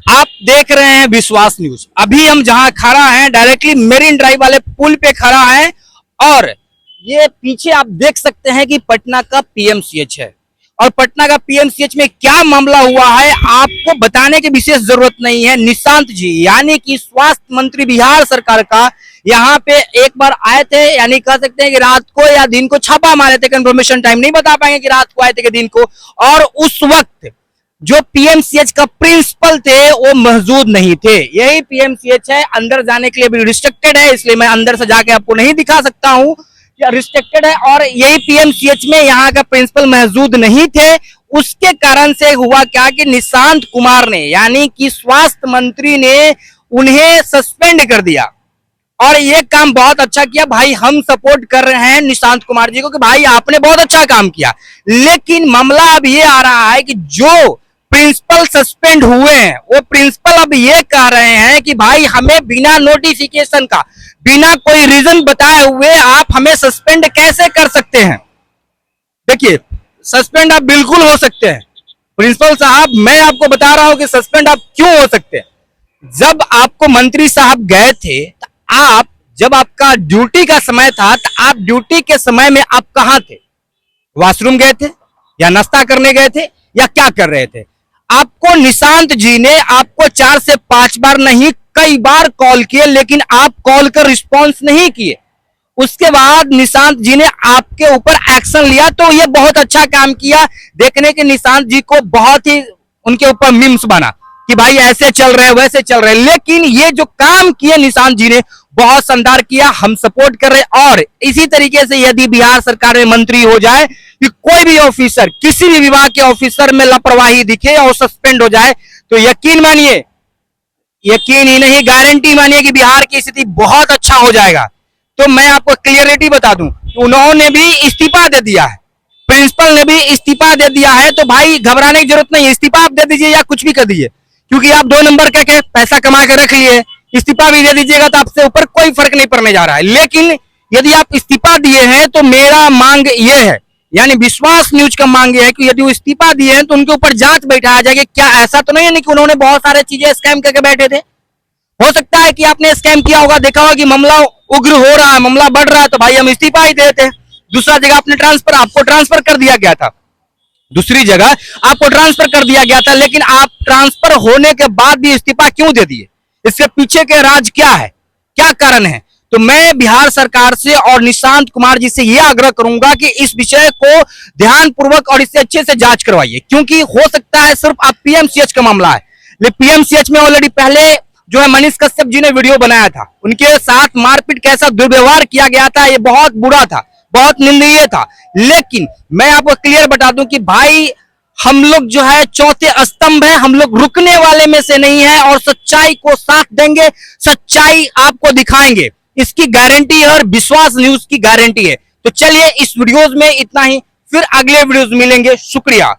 आप देख रहे हैं विश्वास न्यूज। अभी हम जहां खड़ा हैं डायरेक्टली मेरिन ड्राइव वाले पुल पे खड़ा है और ये पीछे आप देख सकते हैं कि पटना का पीएमसीएच है और पटना का पीएमसीएच में क्या मामला हुआ है आपको बताने की विशेष जरूरत नहीं है। निशांत जी यानी कि स्वास्थ्य मंत्री बिहार सरकार का यहाँ पे एक बार आए थे, यानी कह सकते हैं कि रात को या दिन को छापा मारे थे। कंफर्मेशन टाइम नहीं बता पाएंगे कि रात को आए थे कि दिन को। और उस वक्त जो पीएमसीएच का प्रिंसिपल थे वो मौजूद नहीं थे। यही पीएमसीएच है, अंदर जाने के लिए भी रिस्ट्रिक्टेड है, इसलिए मैं अंदर से जाके आपको नहीं दिखा सकता हूं, रिस्ट्रिक्टेड है। और यही पीएमसीएच में यहाँ का प्रिंसिपल मौजूद नहीं थे। उसके कारण से हुआ क्या कि निशांत कुमार ने यानी कि स्वास्थ्य मंत्री ने उन्हें सस्पेंड कर दिया। और ये काम बहुत अच्छा किया भाई, हम सपोर्ट कर रहे हैं निशांत कुमार जी को कि भाई आपने बहुत अच्छा काम किया। लेकिन मामला अब ये आ रहा है कि जो प्रिंसिपल सस्पेंड हुए हैं वो प्रिंसिपल अब ये कह रहे हैं कि भाई हमें बिना नोटिफिकेशन का, बिना कोई रीजन बताए हुए आप हमें सस्पेंड कैसे कर सकते हैं। देखिए, सस्पेंड आप बिल्कुल हो सकते हैं प्रिंसिपल साहब, मैं आपको बता रहा हूं कि सस्पेंड आप क्यों हो सकते हैं। जब आपको मंत्री साहब गए थे तो आप, जब आपका ड्यूटी का समय था तो आप ड्यूटी के समय में आप कहां थे? वॉशरूम गए थे या नाश्ता करने गए थे या क्या कर रहे थे? आपको निशांत जी ने आपको 4 से 5 बार नहीं कई बार कॉल किए, लेकिन आप कॉल कर रिस्पॉन्स नहीं किए। उसके बाद निशांत जी ने आपके ऊपर एक्शन लिया, तो ये बहुत अच्छा काम किया। देखने के निशांत जी को बहुत ही उनके ऊपर मीम्स बना कि भाई ऐसे चल रहे वैसे चल रहे, लेकिन ये जो काम किए निशांत जी ने बहुत शानदार किया, हम सपोर्ट कर रहे। और इसी तरीके से यदि बिहार सरकार में मंत्री हो जाए कि कोई भी ऑफिसर किसी भी विभाग के ऑफिसर में लापरवाही दिखे और सस्पेंड हो जाए तो यकीन मानिए, यकीन ही नहीं गारंटी मानिए कि बिहार की स्थिति बहुत अच्छा हो जाएगा। तो मैं आपको क्लियरिटी बता दूं, उन्होंने भी इस्तीफा दे दिया है, प्रिंसिपल ने भी इस्तीफा दे दिया है। तो भाई घबराने की जरूरत नहीं है, इस्तीफा आप दे दीजिए या कुछ भी कर दीजिए, क्योंकि आप 2 नंबर के पैसा कमा के रख लिए। इस्तीफा भी दे दीजिएगा तो आपसे ऊपर कोई फर्क नहीं पड़ने जा रहा है। लेकिन यदि आप इस्तीफा दिए हैं तो मेरा मांग ये है, यानी विश्वास न्यूज का मांग ये है कि यदि वो इस्तीफा दिए हैं तो उनके ऊपर जांच बैठाया जाएगा। क्या ऐसा तो नहीं है कि उन्होंने बहुत सारे चीजें स्कैम करके बैठे थे? हो सकता है कि आपने स्कैम किया होगा, देखा होगा कि मामला उग्र हो रहा है, मामला बढ़ रहा है, तो भाई हम इस्तीफा ही देते। दूसरा जगह आपने आपको ट्रांसफर कर दिया गया था, दूसरी जगह आपको ट्रांसफर कर दिया गया था, लेकिन आप ट्रांसफर होने के बाद भी इस्तीफा क्यों दे दिए? इसके पीछे के राज क्या है, क्या कारण है? तो मैं बिहार सरकार से और निशांत कुमार जी से यह आग्रह करूंगा कि इस विषय को ध्यानपूर्वक और इससे अच्छे से जांच करवाइए, क्योंकि हो सकता है सिर्फ आप पीएमसीएच का मामला है। लेकिन पीएमसीएच में ऑलरेडी पहले जो है मनीष कश्यप जी ने वीडियो बनाया था, उनके साथ मारपीट कैसा दुर्व्यवहार किया गया था, ये बहुत बुरा था, बहुत निंदनीय था। लेकिन मैं आपको क्लियर बता दूं कि भाई हम लोग जो है चौथे स्तंभ है, हम लोग रुकने वाले में से नहीं है और सच्चाई को साथ देंगे, सच्चाई आपको दिखाएंगे, इसकी गारंटी है और विश्वास न्यूज की गारंटी है। तो चलिए इस वीडियोस में इतना ही, फिर अगले वीडियोस मिलेंगे। शुक्रिया।